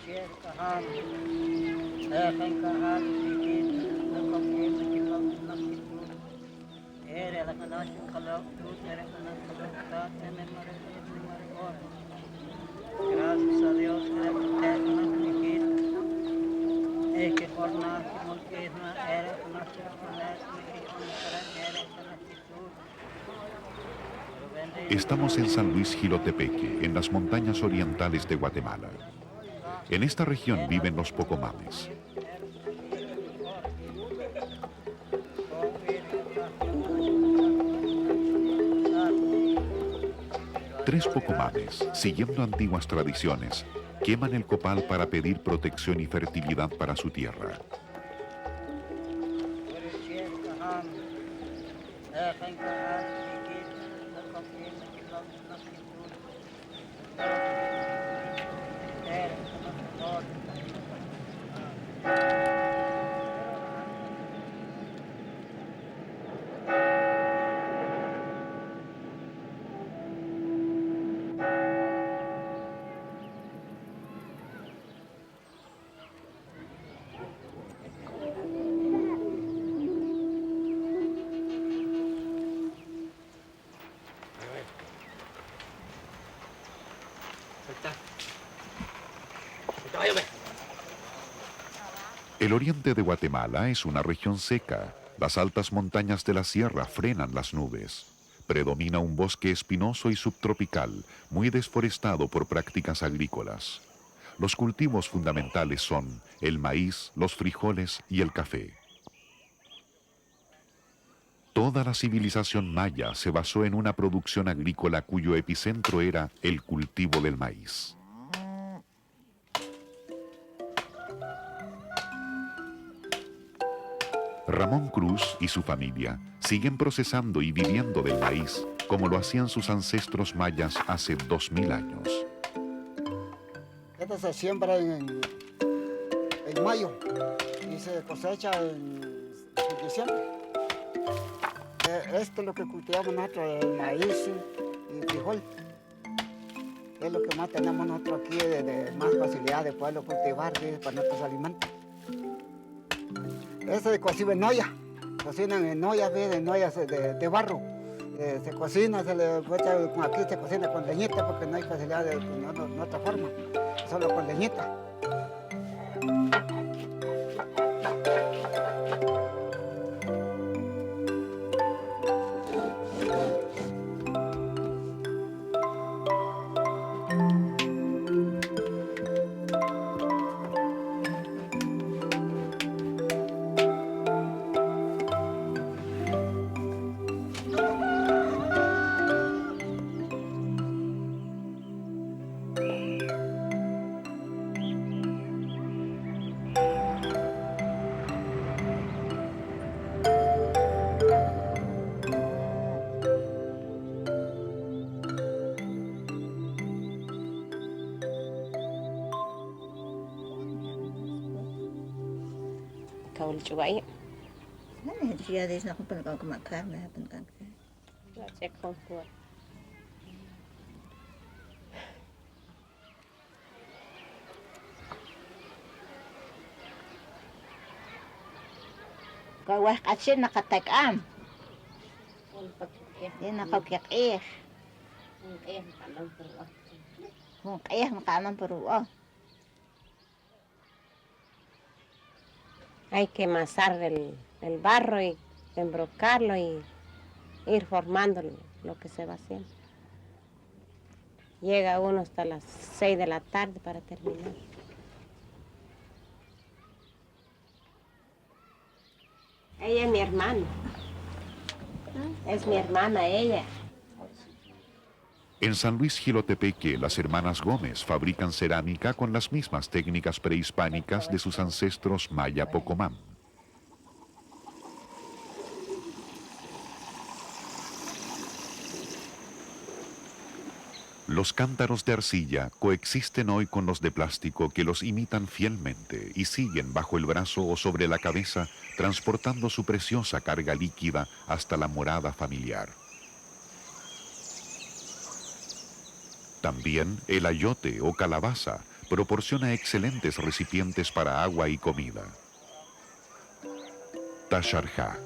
Graças a Deus que ele protege nas medidas e que por nós que mulquismo era que nós Estamos en San Luis Jilotepeque, en las montañas orientales de Guatemala. En esta región viven los pocomames. Tres pocomames, siguiendo antiguas tradiciones, queman el copal para pedir protección y fertilidad para su tierra. El oriente de Guatemala es una región seca. Las altas montañas de la sierra frenan las nubes. Predomina un bosque espinoso y subtropical, muy desforestado por prácticas agrícolas. Los cultivos fundamentales son el maíz, los frijoles y el café. Toda la civilización maya se basó en una producción agrícola cuyo epicentro era el cultivo del maíz. Ramón Cruz y su familia siguen procesando y viviendo del maíz como lo hacían sus ancestros mayas hace 2000 años. Este se siembra en mayo y se cosecha en diciembre. Esto es lo que cultivamos nosotros, el maíz y frijol. Es lo que más tenemos nosotros aquí, de más facilidad de poderlo cultivar para nuestros alimentos. Eso se cocina en olla, cocinan en ollas, en ollas de barro. Se cocina, se le echa, aquí se cocina con leñita porque no hay facilidad de otra forma, solo con leñita. Kau cuai. Nah, dia ada nak pun kau makan, nah pun kan. Cek kompor. Kau wah kasih nak katakam. Dia nak kau kiak makanan peruah. Hay que amasar el barro y embrocarlo y ir formando lo que se va haciendo. Llega uno hasta las 6 de la tarde para terminar. Ella es mi hermana. Es mi hermana ella. En San Luis Jilotepeque, las hermanas Gómez fabrican cerámica con las mismas técnicas prehispánicas de sus ancestros maya pocomam. Los cántaros de arcilla coexisten hoy con los de plástico que los imitan fielmente y siguen bajo el brazo o sobre la cabeza, transportando su preciosa carga líquida hasta la morada familiar. También el ayote o calabaza, proporciona excelentes recipientes para agua y comida. Tasharjá.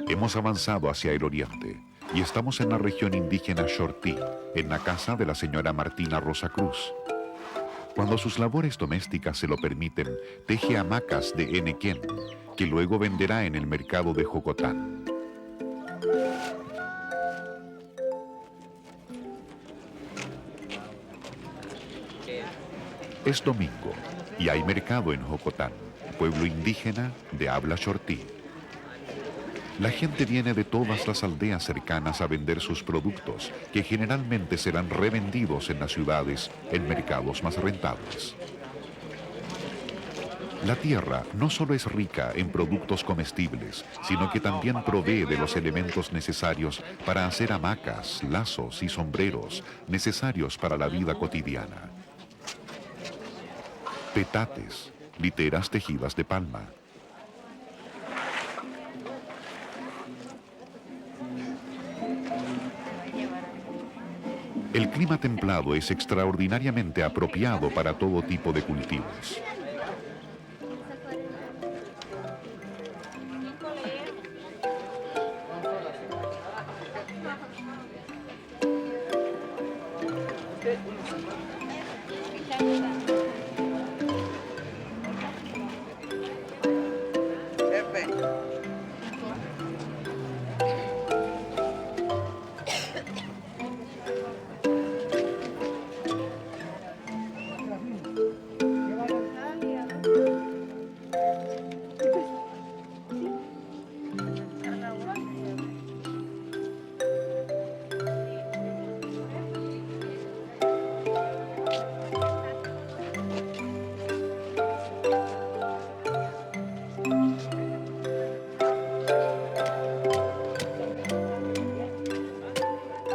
Hemos avanzado hacia el oriente y estamos en la región indígena Xortí, en la casa de la señora Martina Rosa Cruz. Cuando sus labores domésticas se lo permiten, teje hamacas de enequén, que luego venderá en el mercado de Jocotán. Es domingo y hay mercado en Jocotán, pueblo indígena de habla Xortí. La gente viene de todas las aldeas cercanas a vender sus productos, que generalmente serán revendidos en las ciudades en mercados más rentables. La tierra no solo es rica en productos comestibles, sino que también provee de los elementos necesarios para hacer hamacas, lazos y sombreros necesarios para la vida cotidiana. Petates, literas tejidas de palma. El clima templado es extraordinariamente apropiado para todo tipo de cultivos.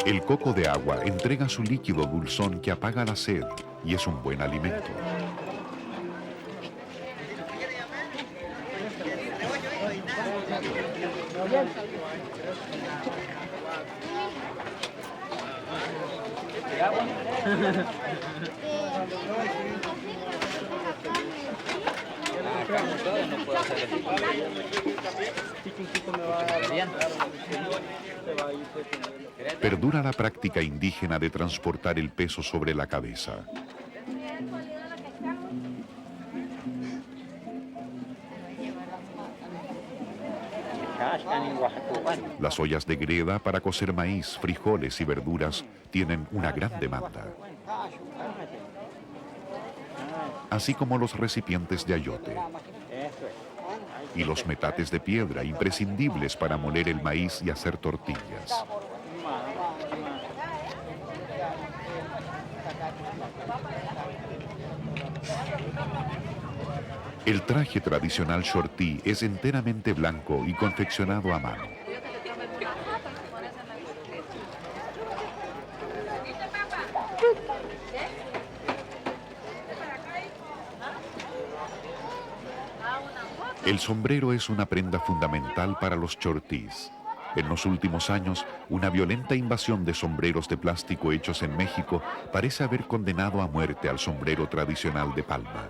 El coco de agua entrega su líquido dulzón que apaga la sed y es un buen alimento. Perdura la práctica indígena de transportar el peso sobre la cabeza. Las ollas de greda para cocer maíz, frijoles y verduras tienen una gran demanda, así como los recipientes de ayote y los metates de piedra imprescindibles para moler el maíz y hacer tortillas. El traje tradicional Xortí es enteramente blanco y confeccionado a mano. El sombrero es una prenda fundamental para los xortís. En los últimos años, una violenta invasión de sombreros de plástico hechos en México parece haber condenado a muerte al sombrero tradicional de palma.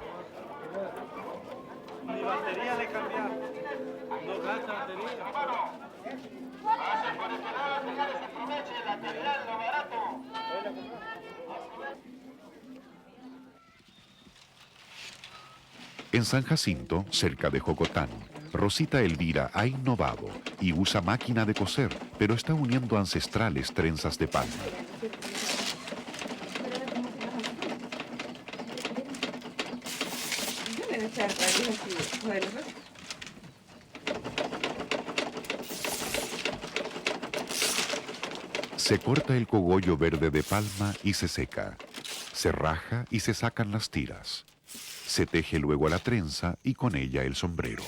En San Jacinto, cerca de Jocotán, Rosita Elvira ha innovado y usa máquina de coser, pero está uniendo ancestrales trenzas de palma. Se corta el cogollo verde de palma y se seca. Se raja y se sacan las tiras. Se teje luego la trenza y con ella el sombrero.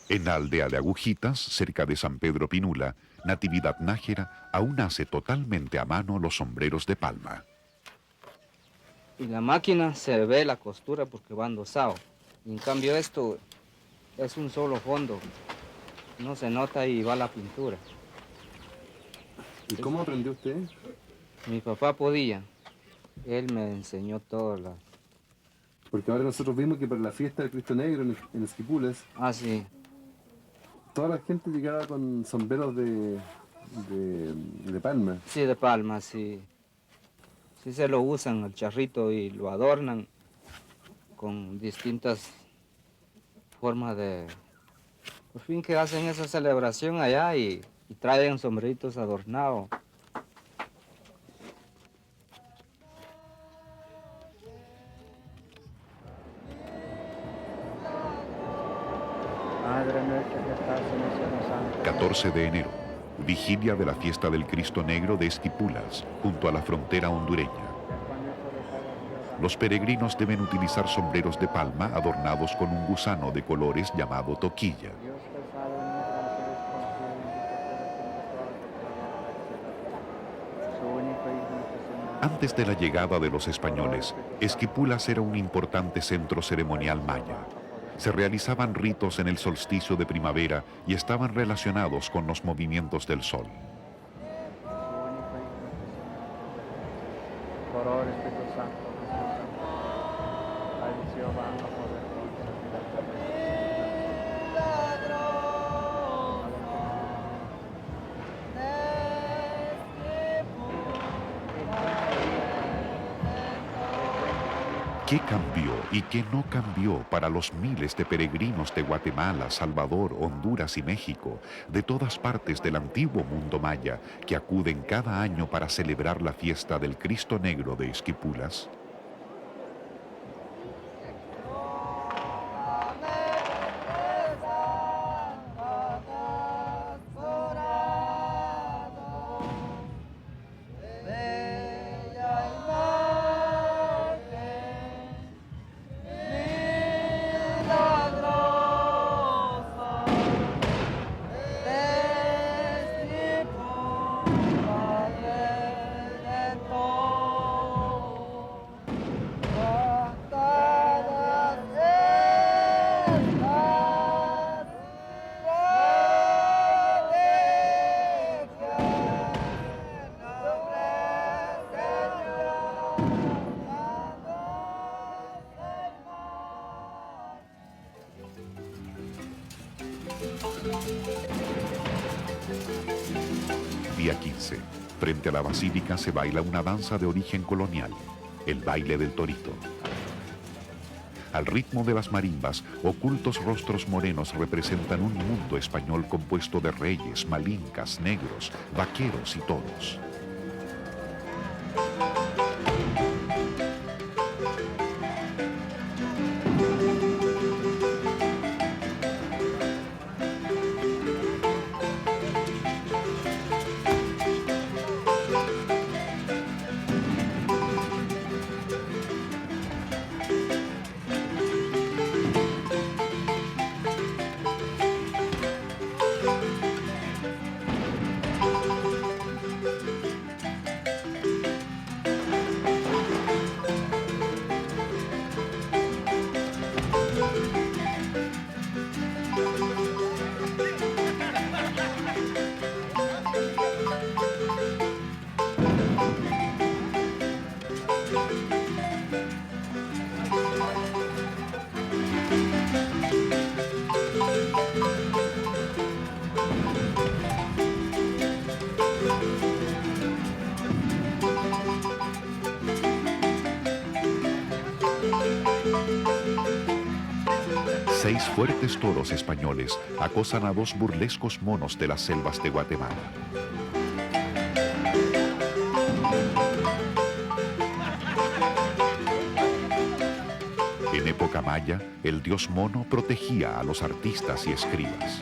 En la aldea de Agujitas, cerca de San Pedro Pinula, Natividad Nájera aún hace totalmente a mano los sombreros de palma. y la máquina se ve la costura porque va endosado. Y en cambio esto es un solo fondo, no se nota y va la pintura. ¿Y cómo aprendió usted? Mi papá podía, él me enseñó todo. Porque ahora nosotros vimos que para la fiesta del Cristo Negro en Esquipulas, Ah, sí, toda la gente llegaba con sombreros de palma. sí, de palma, sí. Sí se lo usan el charrito y lo adornan con distintas formas de... Por fin que hacen esa celebración allá y traen sombreritos adornados. Madre nuestra que estás en el cielo santo. 14 de enero, vigilia de la fiesta del Cristo Negro de Esquipulas, junto a la frontera hondureña. Los peregrinos deben utilizar sombreros de palma adornados con un gusano de colores llamado toquilla. Dios te salve, muy su único Hijo nuestro Señor. Antes de la llegada de los españoles, Esquipulas era un importante centro ceremonial maya. Se realizaban ritos en el solsticio de primavera y estaban relacionados con los movimientos del sol. Por ahora, Espíritu Santo, ay Jehová, a poder ¿Qué cambió y qué no cambió para los miles de peregrinos de Guatemala, Salvador, Honduras y México, de todas partes del antiguo mundo maya, que acuden cada año para celebrar la fiesta del Cristo Negro de Esquipulas? Día 15. Frente a la basílica se baila una danza de origen colonial, el baile del torito. Al ritmo de las marimbas, ocultos rostros morenos representan un mundo español compuesto de reyes, malincas, negros, vaqueros y toros. Seis fuertes toros españoles acosan a dos burlescos monos de las selvas de Guatemala. En época maya, el dios mono protegía a los artistas y escribas.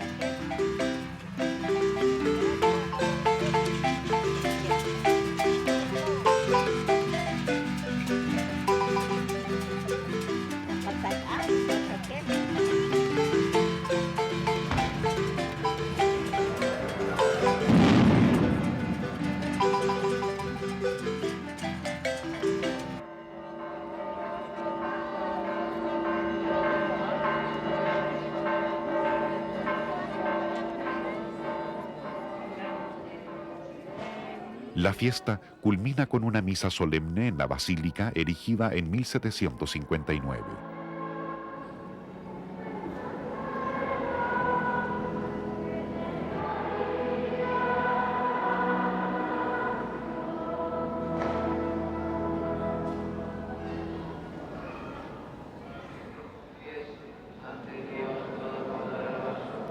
La fiesta culmina con una misa solemne en la basílica erigida en 1759.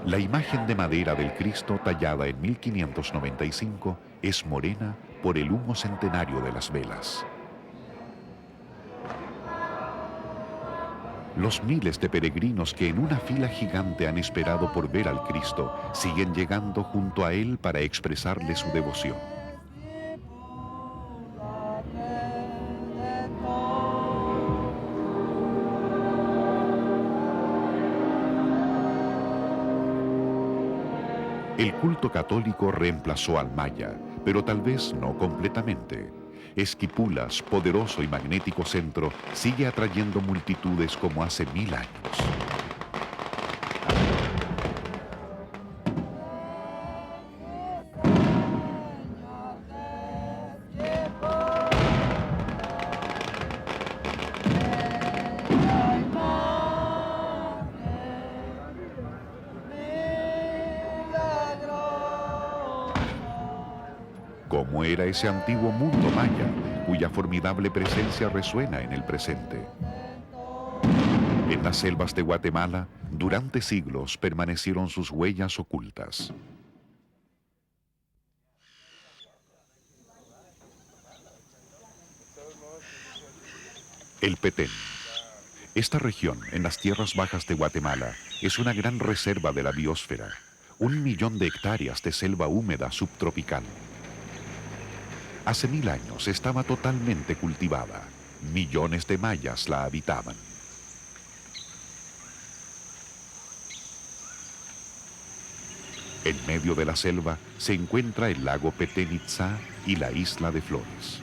La imagen de madera del Cristo tallada en 1595 es morena por el humo centenario de las velas. Los miles de peregrinos que en una fila gigante han esperado por ver al Cristo siguen llegando junto a él para expresarle su devoción. El culto católico reemplazó al maya, pero tal vez no completamente. Esquipulas, poderoso y magnético centro, sigue atrayendo multitudes como hace 1000 años. ¿Cómo era ese antiguo mundo maya, cuya formidable presencia resuena en el presente? En las selvas de Guatemala, durante siglos permanecieron sus huellas ocultas. El Petén. Esta región, en las tierras bajas de Guatemala, es una gran reserva de la biosfera, 1 millón de hectáreas de selva húmeda subtropical. Hace 1000 años estaba totalmente cultivada. Millones de mayas la habitaban. En medio de la selva se encuentra el lago Petén Itzá y la isla de Flores.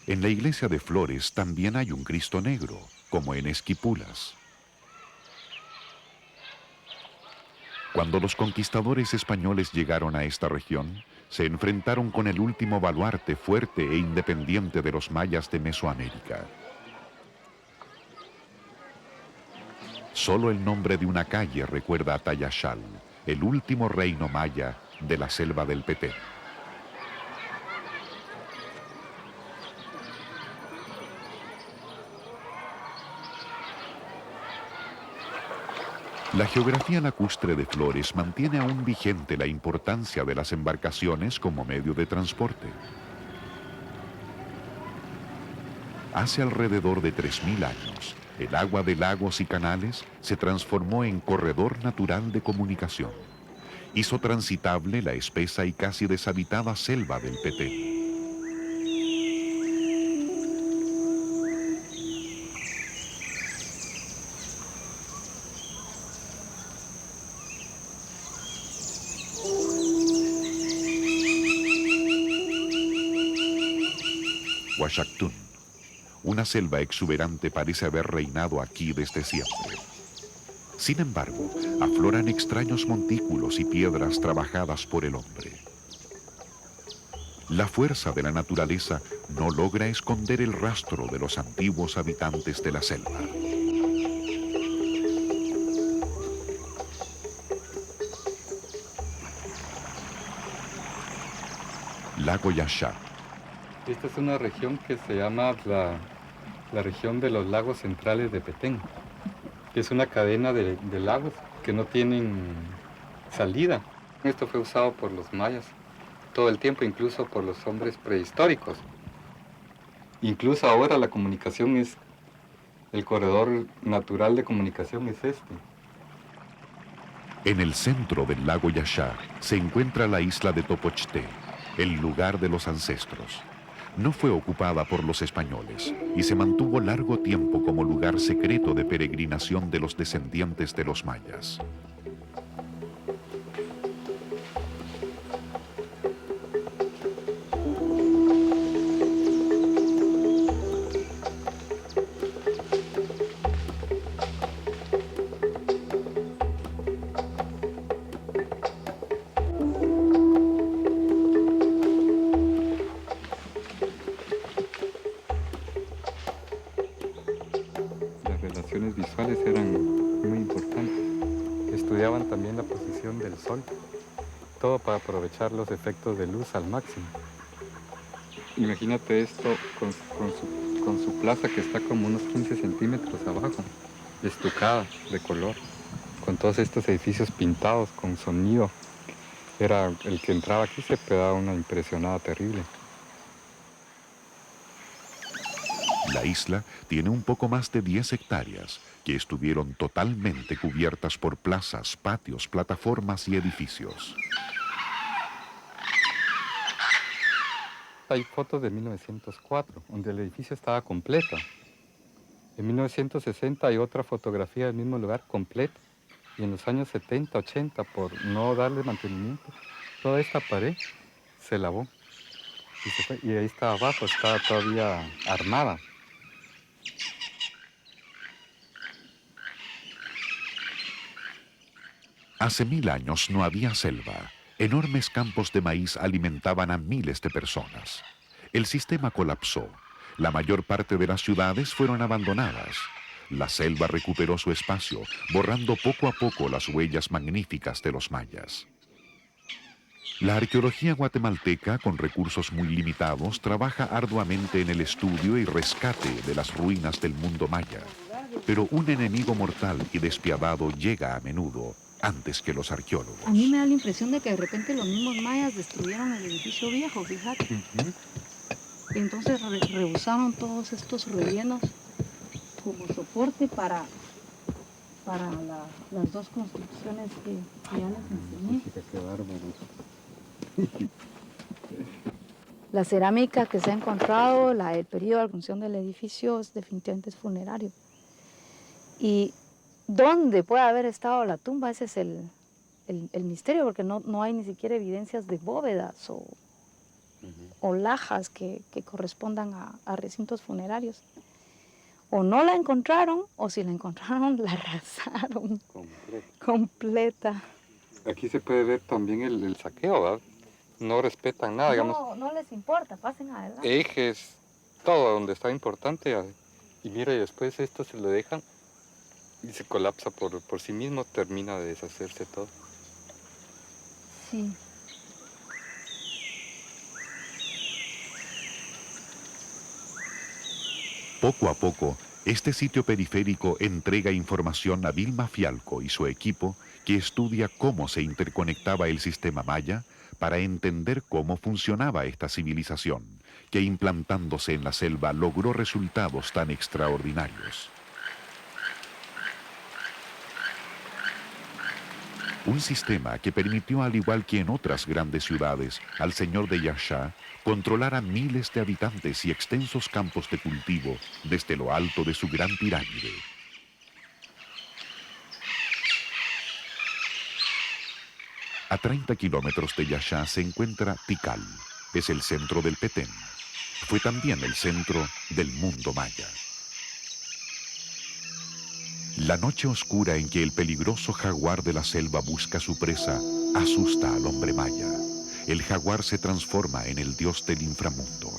En la iglesia de Flores también hay un Cristo negro, como en Esquipulas. Cuando los conquistadores españoles llegaron a esta región, se enfrentaron con el último baluarte fuerte e independiente de los mayas de Mesoamérica. Solo el nombre de una calle recuerda a Tayaxal, el último reino maya de la selva del Petén. La geografía lacustre de Flores mantiene aún vigente la importancia de las embarcaciones como medio de transporte. Hace alrededor de 3000 años, el agua de lagos y canales se transformó en corredor natural de comunicación. Hizo transitable la espesa y casi deshabitada selva del Petén. Huaxactún. Una selva exuberante parece haber reinado aquí desde siempre. Sin embargo, afloran extraños montículos y piedras trabajadas por el hombre. La fuerza de la naturaleza no logra esconder el rastro de los antiguos habitantes de la selva. Lago Yaxha. Esta es una región que se llama la región de los lagos centrales de Petén, que es una cadena de lagos que no tienen salida. Esto fue usado por los mayas todo el tiempo, incluso por los hombres prehistóricos. Incluso ahora la comunicación es, el corredor natural de comunicación es este. En el centro del lago Yaxha se encuentra la isla de Topochté, el lugar de los ancestros. No fue ocupada por los españoles y se mantuvo largo tiempo como lugar secreto de peregrinación de los descendientes de los mayas. visuales eran muy importantes. Estudiaban también la posición del sol, todo para aprovechar los efectos de luz al máximo. Imagínate esto con su plaza que está como unos 15 centímetros abajo, estucada de color, con todos estos edificios pintados con sonido. Era el que entraba aquí se pegaba una impresionada terrible. La isla tiene un poco más de 10 hectáreas que estuvieron totalmente cubiertas por plazas, patios, plataformas y edificios. Hay fotos de 1904, donde el edificio estaba completo. En 1960 hay otra fotografía del mismo lugar completa. Y en los años 70, 80, por no darle mantenimiento, toda esta pared se lavó. Y, se fue, y ahí estaba abajo, estaba todavía armada. Hace 1000 años no había selva. Enormes campos de maíz alimentaban a miles de personas. El sistema colapsó. La mayor parte de las ciudades fueron abandonadas. La selva recuperó su espacio, borrando poco a poco las huellas magníficas de los mayas. La arqueología guatemalteca, con recursos muy limitados, trabaja arduamente en el estudio y rescate de las ruinas del mundo maya. Pero un enemigo mortal y despiadado llega a menudo, antes que los arqueólogos. A mí me da la impresión de que de repente los mismos mayas destruyeron el edificio viejo, fíjate. Y entonces reusaron todos estos rellenos como soporte para las dos construcciones que ya les enseñé. Qué bárbaro. La cerámica que se ha encontrado, el periodo de función del edificio, definitivamente es funerario. Y dónde puede haber estado la tumba, ese es el misterio, porque no hay ni siquiera evidencias de bóvedas o lajas que correspondan a recintos funerarios. O no la encontraron, o si la encontraron, la arrasaron completa. Aquí se puede ver también el saqueo, ¿verdad? No respetan nada, digamos. No les importa, pasen adelante. Ejes, todo donde está importante. Y mira, y después esto se lo dejan y se colapsa por sí mismo, termina de deshacerse todo. Sí. Poco a poco, este sitio periférico entrega información a Vilma Fialco y su equipo, que estudia cómo se interconectaba el sistema maya para entender cómo funcionaba esta civilización, que implantándose en la selva logró resultados tan extraordinarios. Un sistema que permitió, al igual que en otras grandes ciudades, al señor de Yaxha controlar a miles de habitantes y extensos campos de cultivo desde lo alto de su gran pirámide. A 30 kilómetros de Yaxha se encuentra Tikal. Es el centro del Petén. Fue también el centro del mundo maya. La noche oscura en que el peligroso jaguar de la selva busca su presa asusta al hombre maya. El jaguar se transforma en el dios del inframundo.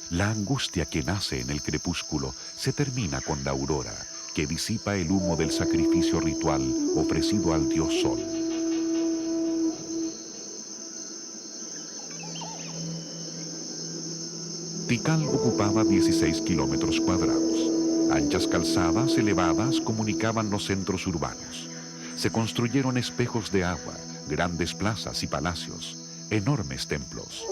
La angustia que nace en el crepúsculo se termina con la aurora, que disipa el humo del sacrificio ritual ofrecido al dios sol. Tikal ocupaba 16 kilómetros cuadrados. Anchas calzadas elevadas comunicaban los centros urbanos. Se construyeron espejos de agua, grandes plazas y palacios, enormes templos.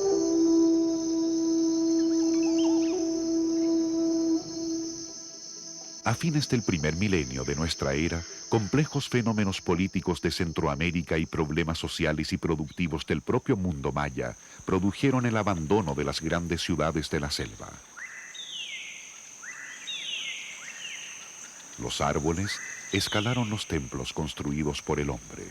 A fines del primer milenio de nuestra era, complejos fenómenos políticos de Centroamérica y problemas sociales y productivos del propio mundo maya produjeron el abandono de las grandes ciudades de la selva. Los árboles escalaron los templos construidos por el hombre.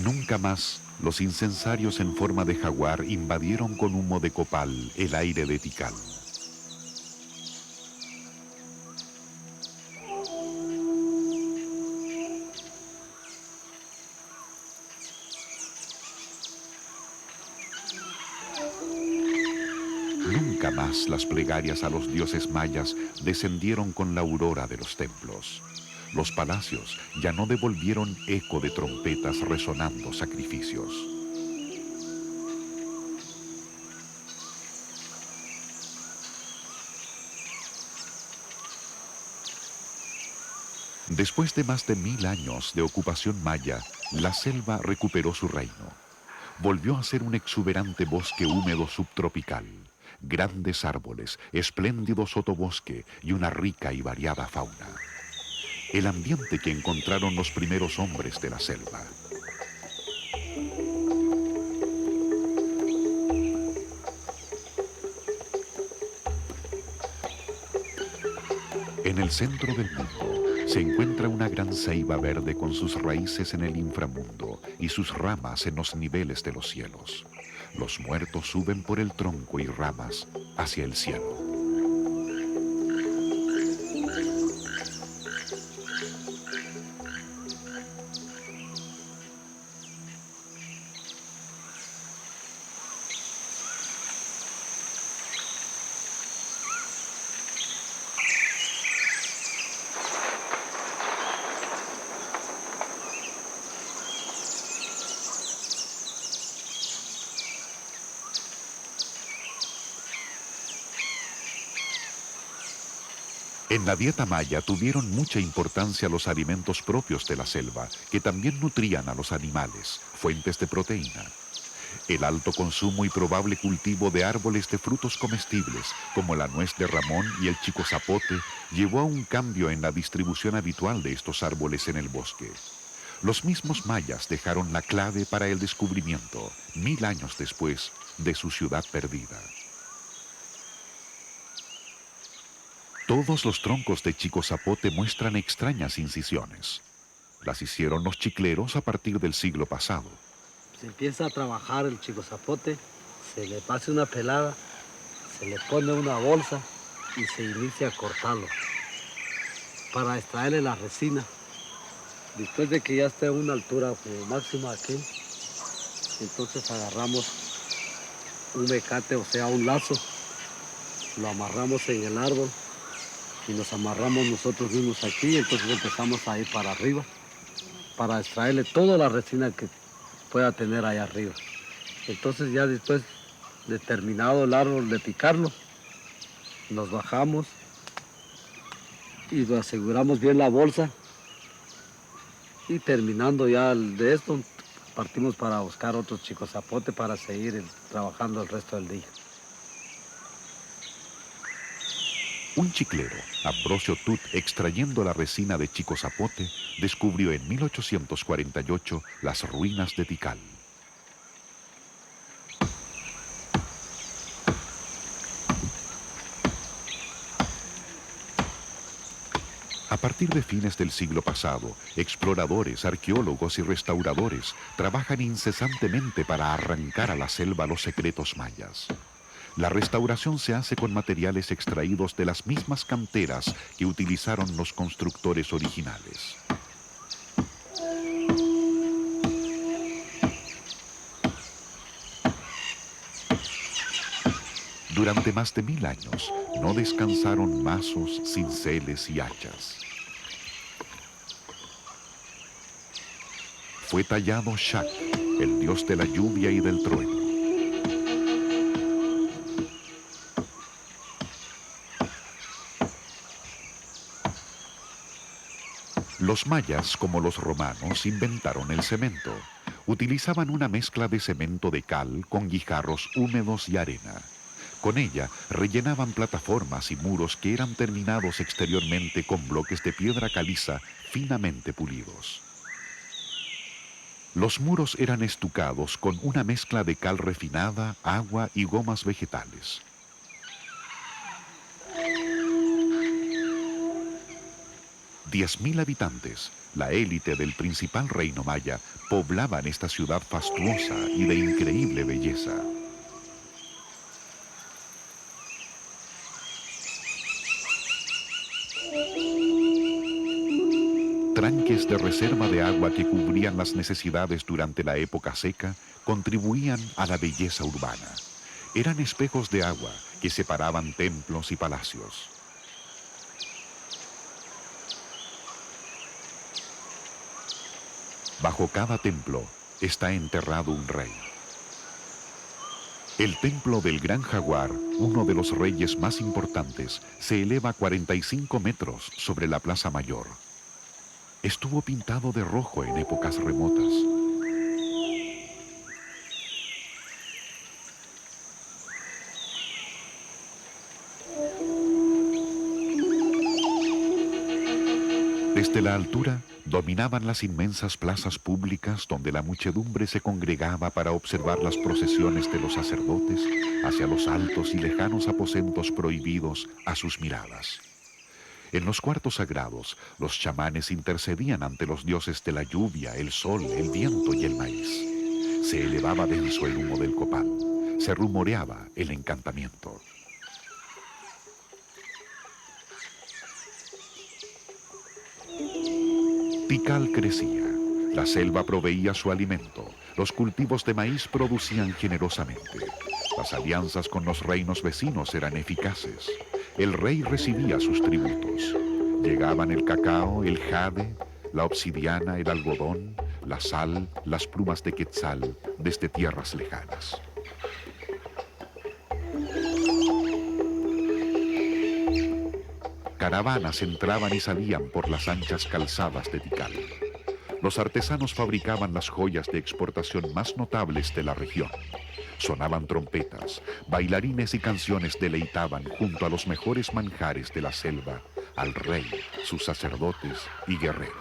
Nunca más Los incensarios en forma de jaguar invadieron con humo de copal el aire de Tikal. Nunca más las plegarias a los dioses mayas descendieron con la aurora de los templos. Los palacios ya no devolvieron eco de trompetas resonando sacrificios. Después de más de 1000 años de ocupación maya, la selva recuperó su reino. Volvió a ser un exuberante bosque húmedo subtropical, grandes árboles, espléndido sotobosque y una rica y variada fauna. El ambiente que encontraron los primeros hombres de la selva. En el centro del mundo se encuentra una gran ceiba verde con sus raíces en el inframundo y sus ramas en los niveles de los cielos. Los muertos suben por el tronco y ramas hacia el cielo. En la dieta maya tuvieron mucha importancia los alimentos propios de la selva, que también nutrían a los animales, fuentes de proteína. El alto consumo y probable cultivo de árboles de frutos comestibles, como la nuez de Ramón y el chico zapote, llevó a un cambio en la distribución habitual de estos árboles en el bosque. Los mismos mayas dejaron la clave para el descubrimiento, 1000 años después, de su ciudad perdida. Todos los troncos de chico zapote muestran extrañas incisiones. Las hicieron los chicleros a partir del siglo pasado. Se empieza a trabajar el chico zapote, se le pasa una pelada, se le pone una bolsa y se inicia a cortarlo para extraerle la resina. Después de que ya esté a una altura como máxima aquí, entonces agarramos un mecate, o sea, un lazo, lo amarramos en el árbol y nos amarramos nosotros mismos aquí, y entonces empezamos a ir para arriba para extraerle toda la resina que pueda tener allá arriba. Entonces ya después de terminado el árbol de picarlo, nos bajamos y lo aseguramos bien la bolsa, y terminando ya de esto, partimos para buscar otros chicos zapote para seguir trabajando el resto del día. Un chiclero, Ambrosio Tut, extrayendo la resina de chico zapote, descubrió en 1848 las ruinas de Tikal. A partir de fines del siglo pasado, exploradores, arqueólogos y restauradores trabajan incesantemente para arrancar a la selva los secretos mayas. La restauración se hace con materiales extraídos de las mismas canteras que utilizaron los constructores originales. Durante más de 1000 años, no descansaron mazos, cinceles y hachas. Fue tallado Shak, el dios de la lluvia y del trueno. Los mayas, como los romanos, inventaron el cemento. Utilizaban una mezcla de cemento de cal con guijarros húmedos y arena. Con ella rellenaban plataformas y muros que eran terminados exteriormente con bloques de piedra caliza finamente pulidos. Los muros eran estucados con una mezcla de cal refinada, agua y gomas vegetales. 10.000 habitantes, la élite del principal reino maya, poblaban esta ciudad fastuosa y de increíble belleza. Tranques de reserva de agua que cubrían las necesidades durante la época seca contribuían a la belleza urbana. Eran espejos de agua que separaban templos y palacios. Bajo cada templo está enterrado un rey. El templo del Gran Jaguar, uno de los reyes más importantes, se eleva 45 metros sobre la Plaza Mayor. Estuvo pintado de rojo en épocas remotas. Desde la altura dominaban las inmensas plazas públicas donde la muchedumbre se congregaba para observar las procesiones de los sacerdotes hacia los altos y lejanos aposentos prohibidos a sus miradas. En los cuartos sagrados, los chamanes intercedían ante los dioses de la lluvia, el sol, el viento y el maíz. Se elevaba denso el humo del copal. Se rumoreaba el encantamiento. Tikal crecía. La selva proveía su alimento. Los cultivos de maíz producían generosamente. Las alianzas con los reinos vecinos eran eficaces. El rey recibía sus tributos. Llegaban el cacao, el jade, la obsidiana, el algodón, la sal, las plumas de quetzal desde tierras lejanas. Caravanas entraban y salían por las anchas calzadas de Tikal. Los artesanos fabricaban las joyas de exportación más notables de la región. Sonaban trompetas, bailarines y canciones deleitaban junto a los mejores manjares de la selva al rey, sus sacerdotes y guerreros.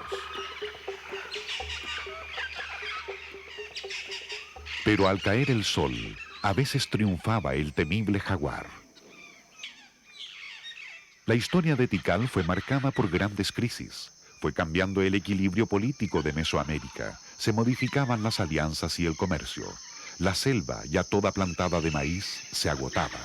Pero al caer el sol, a veces triunfaba el temible jaguar. La historia de Tikal fue marcada por grandes crisis. Fue cambiando el equilibrio político de Mesoamérica. Se modificaban las alianzas y el comercio. La selva, ya toda plantada de maíz, se agotaba.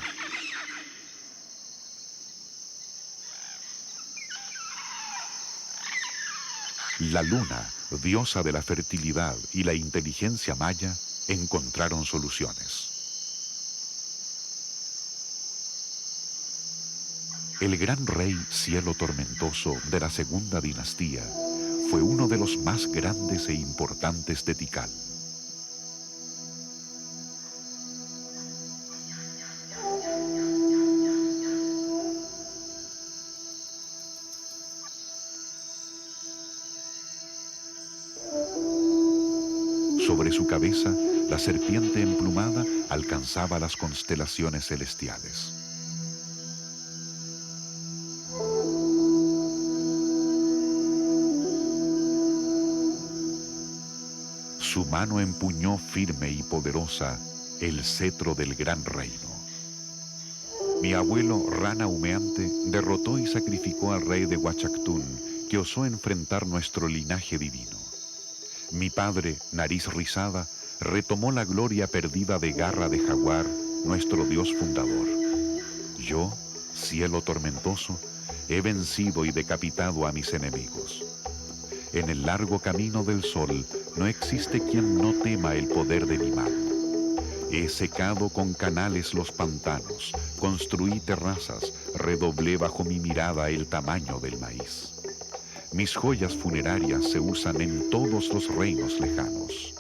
La luna, diosa de la fertilidad y la inteligencia maya, encontraron soluciones. El gran rey Cielo Tormentoso de la segunda dinastía fue uno de los más grandes e importantes de Tikal. Sobre su cabeza, la serpiente emplumada alcanzaba las constelaciones celestiales. Su mano empuñó firme y poderosa el cetro del gran reino. Mi abuelo, Rana Humeante, derrotó y sacrificó al rey de Huachactún, que osó enfrentar nuestro linaje divino. Mi padre, Nariz Rizada, retomó la gloria perdida de Garra de Jaguar, nuestro dios fundador. Yo, Cielo Tormentoso, he vencido y decapitado a mis enemigos. En el largo camino del sol no existe quien no tema el poder de mi mano. He secado con canales los pantanos, construí terrazas, redoblé bajo mi mirada el tamaño del maíz. Mis joyas funerarias se usan en todos los reinos lejanos.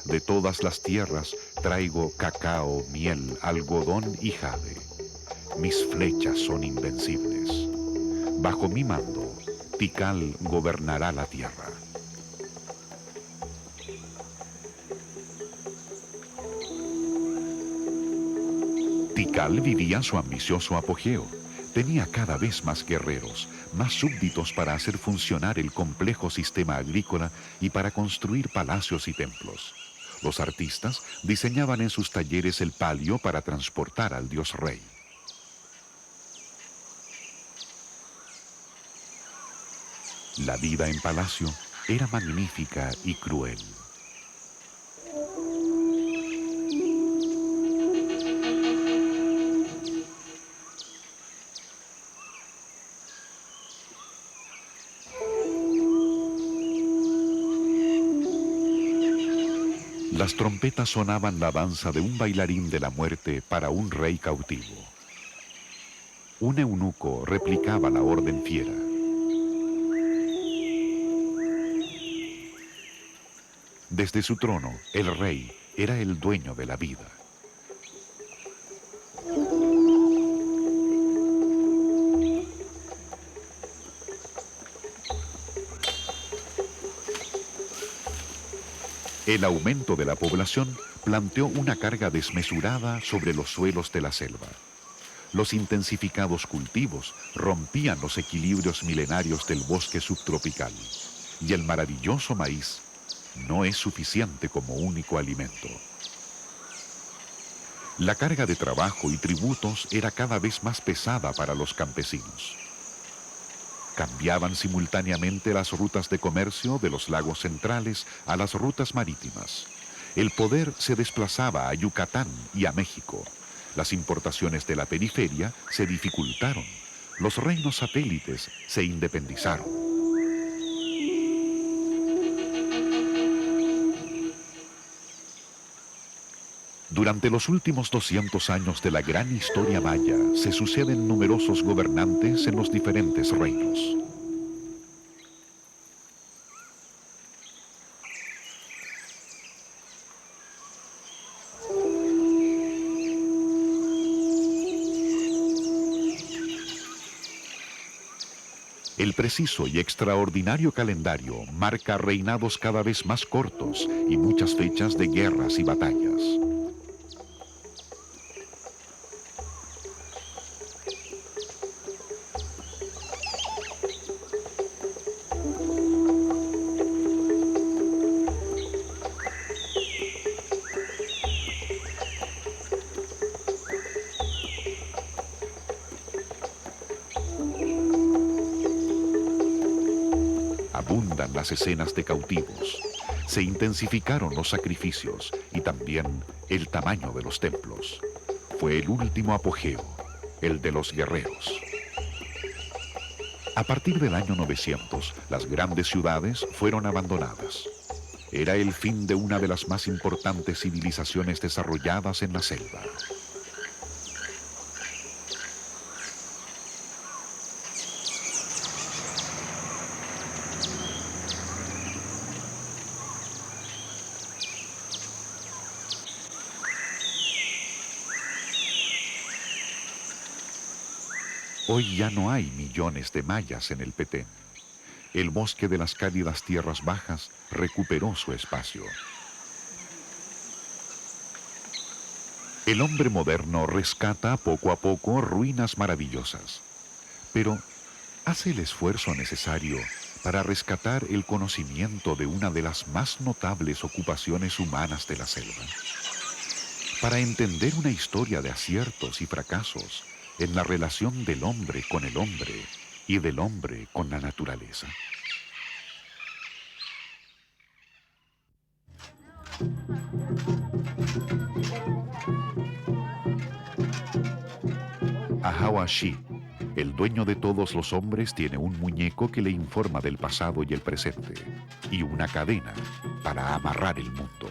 De todas las tierras traigo cacao, miel, algodón y jade. Mis flechas son invencibles. Bajo mi mando, Tikal gobernará la tierra. Tikal vivía su ambicioso apogeo. Tenía cada vez más guerreros, más súbditos para hacer funcionar el complejo sistema agrícola y para construir palacios y templos. Los artistas diseñaban en sus talleres el palio para transportar al dios rey. La vida en palacio era magnífica y cruel. Las trompetas sonaban la danza de un bailarín de la muerte para un rey cautivo. Un eunuco replicaba la orden fiera. Desde su trono, el rey era el dueño de la vida. El aumento de la población planteó una carga desmesurada sobre los suelos de la selva. Los intensificados cultivos rompían los equilibrios milenarios del bosque subtropical, y el maravilloso maíz no es suficiente como único alimento. La carga de trabajo y tributos era cada vez más pesada para los campesinos. Cambiaban simultáneamente las rutas de comercio de los lagos centrales a las rutas marítimas. El poder se desplazaba a Yucatán y a México. Las importaciones de la periferia se dificultaron. Los reinos satélites se independizaron. Durante los últimos 200 años de la gran historia maya, se suceden numerosos gobernantes en los diferentes reinos. El preciso y extraordinario calendario marca reinados cada vez más cortos y muchas fechas de guerras y batallas. Abundan las escenas de cautivos, se intensificaron los sacrificios y también el tamaño de los templos. Fue el último apogeo, el de los guerreros. A partir del año 900, las grandes ciudades fueron abandonadas. Era el fin de una de las más importantes civilizaciones desarrolladas en la selva. Hoy ya no hay millones de mayas en el Petén. El bosque de las cálidas tierras bajas recuperó su espacio. El hombre moderno rescata poco a poco ruinas maravillosas, pero hace el esfuerzo necesario para rescatar el conocimiento de una de las más notables ocupaciones humanas de la selva. Para entender una historia de aciertos y fracasos en la relación del hombre con el hombre y del hombre con la naturaleza. Ahawashi, el dueño de todos los hombres, tiene un muñeco que le informa del pasado y el presente, y una cadena para amarrar el mundo.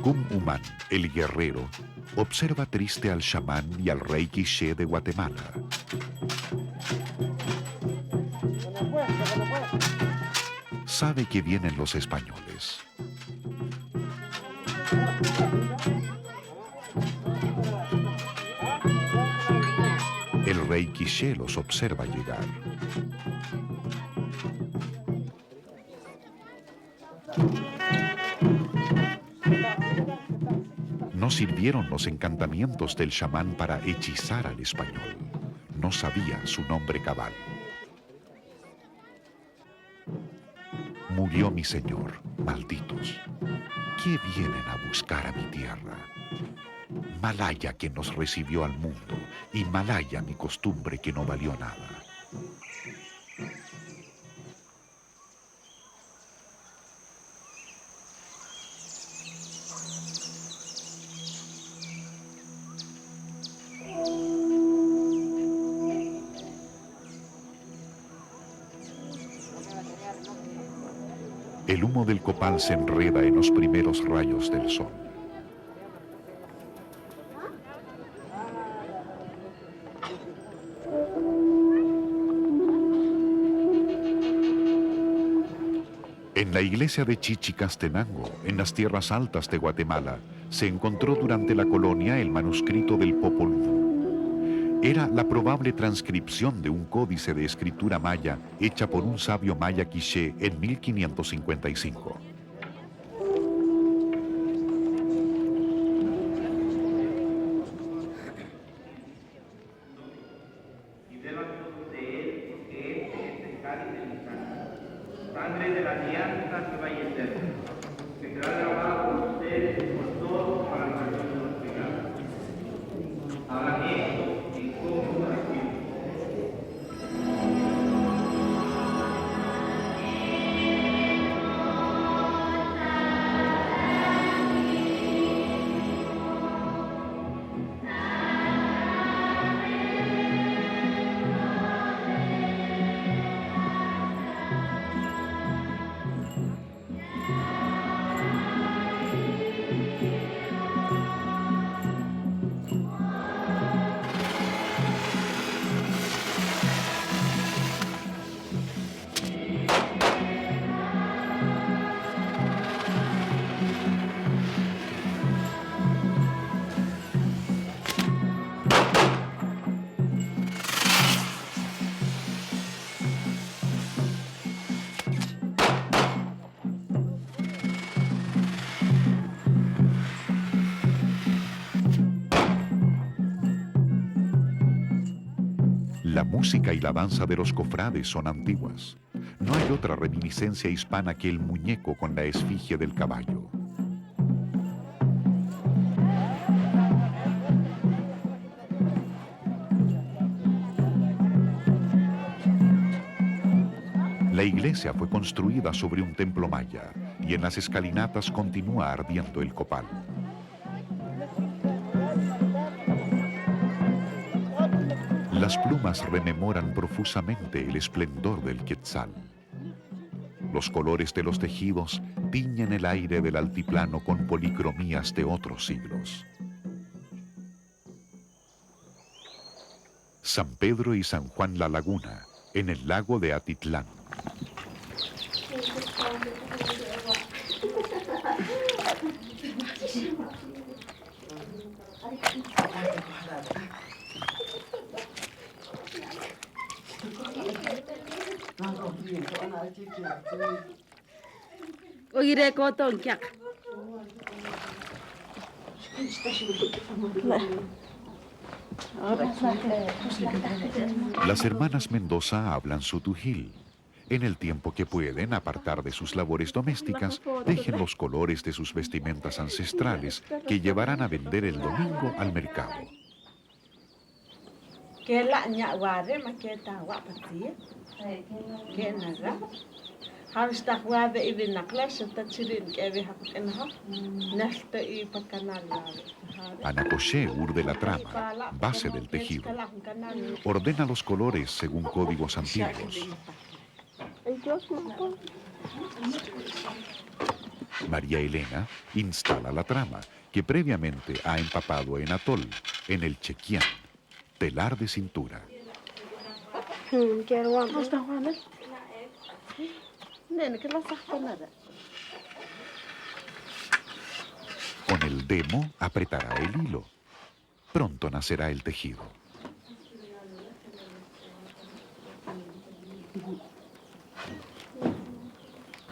Kum Uman, el guerrero, observa triste al chamán y al rey Quiché de Guatemala. Sabe que vienen los españoles. El rey Quiché los observa llegar. No sirvieron los encantamientos del chamán para hechizar al español. No sabía su nombre cabal. Murió mi señor, malditos. ¿Qué vienen a buscar a mi tierra? Malaya que nos recibió al mundo y Malaya mi costumbre que no valió nada. El humo del copal se enreda en los primeros rayos del sol. En la iglesia de Chichicastenango, en las tierras altas de Guatemala, se encontró durante la colonia el manuscrito del Popol Vuh. Era la probable transcripción de un códice de escritura maya hecha por un sabio maya quiché en 1555. Sangre de la alianza que va y eterna, que será grabado por ustedes y por todos para el perdón de los pecados. Hagan esto en conmemoración. La música y la danza de los cofrades son antiguas. No hay otra reminiscencia hispana que el muñeco con la esfinge del caballo. La iglesia fue construida sobre un templo maya y en las escalinatas continúa ardiendo el copal. Las plumas rememoran profusamente el esplendor del quetzal. Los colores de los tejidos tiñen el aire del altiplano con policromías de otros siglos. San Pedro y San Juan La Laguna, en el lago de Atitlán. Las hermanas Mendoza hablan su tujil. En el tiempo que pueden apartar de sus labores domésticas, dejen los colores de sus vestimentas ancestrales que llevarán a vender el domingo al mercado. Ana Coché urde la trama, base del tejido. Ordena los colores según códigos antiguos. María Elena instala la trama, que previamente ha empapado en atol, en el chequián, telar de cintura. Con el demo apretará el hilo. Pronto nacerá el tejido.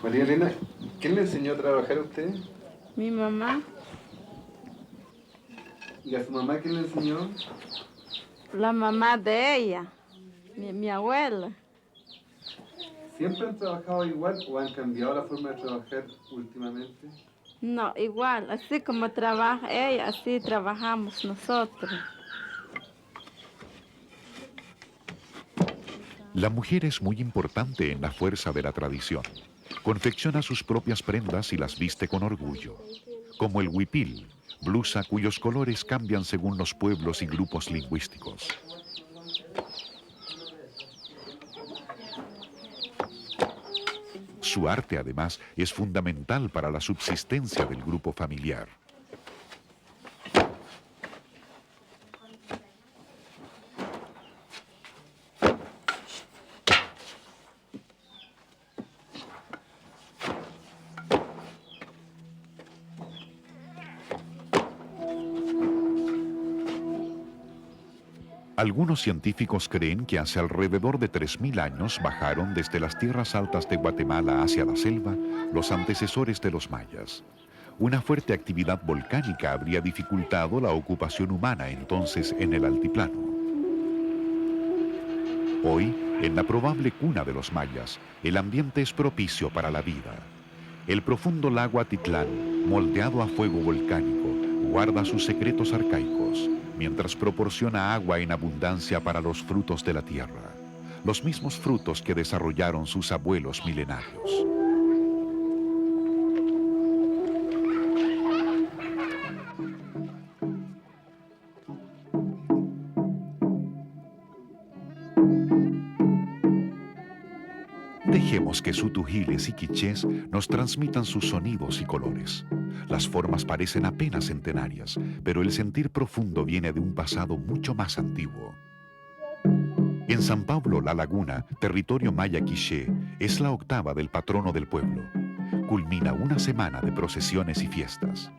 María Elena, ¿quién le enseñó a trabajar a usted? Mi mamá. ¿Y a su mamá quién le enseñó? La mamá de ella, mi abuela. ¿Siempre han trabajado igual o han cambiado la forma de trabajar últimamente? No, igual, así como trabaja ella, así trabajamos nosotros. La mujer es muy importante en la fuerza de la tradición. Confecciona sus propias prendas y las viste con orgullo, como el huipil, blusa cuyos colores cambian según los pueblos y grupos lingüísticos. Su arte, además, es fundamental para la subsistencia del grupo familiar. Algunos científicos creen que hace alrededor de 3000 años bajaron desde las tierras altas de Guatemala hacia la selva los antecesores de los mayas. Una fuerte actividad volcánica habría dificultado la ocupación humana entonces en el altiplano. Hoy, en la probable cuna de los mayas, el ambiente es propicio para la vida. El profundo lago Atitlán, moldeado a fuego volcánico, guarda sus secretos arcaicos, mientras proporciona agua en abundancia para los frutos de la tierra, los mismos frutos que desarrollaron sus abuelos milenarios. Dejemos que sutujiles y quichés nos transmitan sus sonidos y colores. Las formas parecen apenas centenarias, pero el sentir profundo viene de un pasado mucho más antiguo. En San Pablo, La Laguna, territorio maya quiché, es la octava del patrono del pueblo. Culmina una semana de procesiones y fiestas.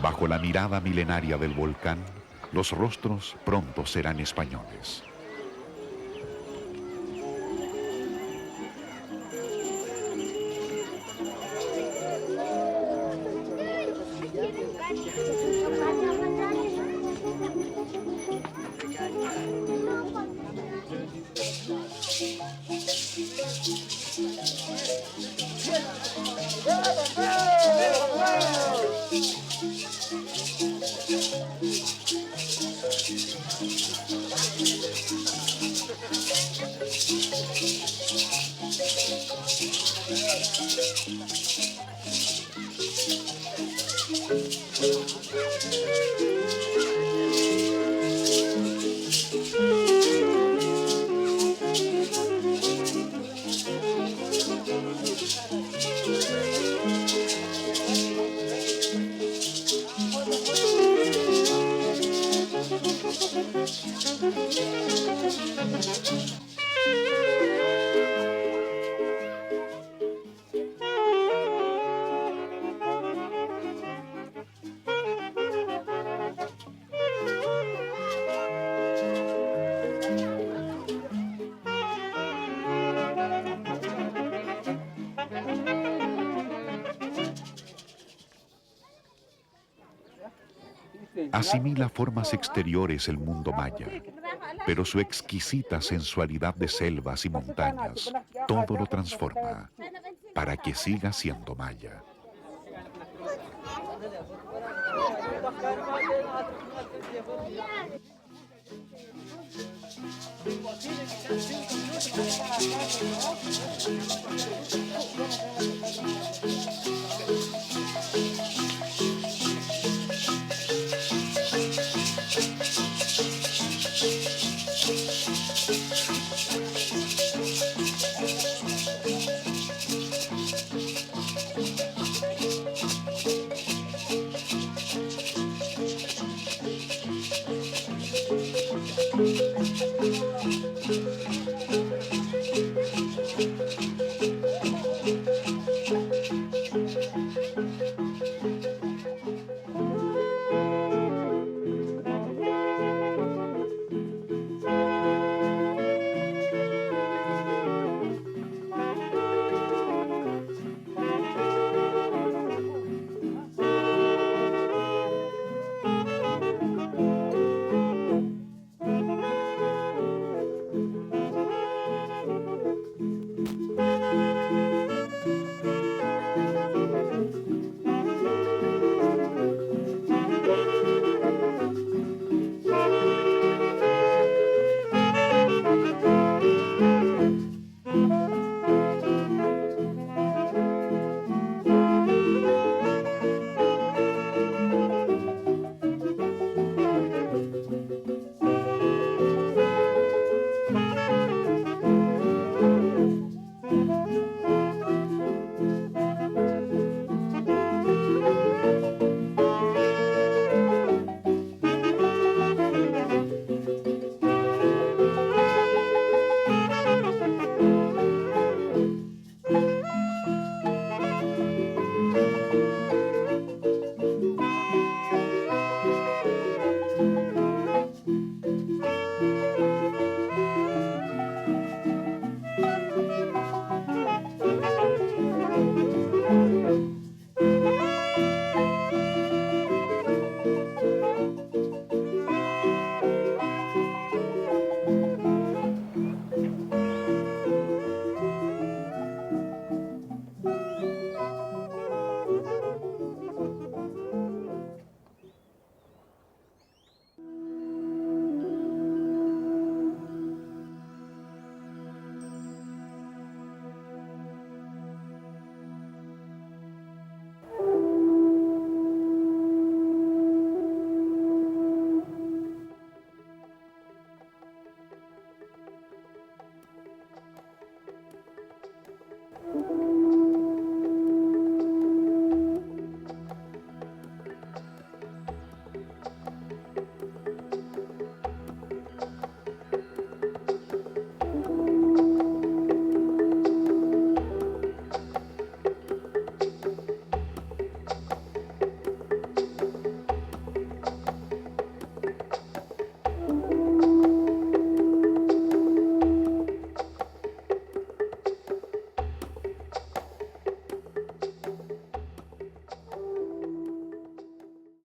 Bajo la mirada milenaria del volcán, los rostros pronto serán españoles. Asimila formas exteriores el mundo maya, pero su exquisita sensualidad de selvas y montañas todo lo transforma para que siga siendo maya. Gracias.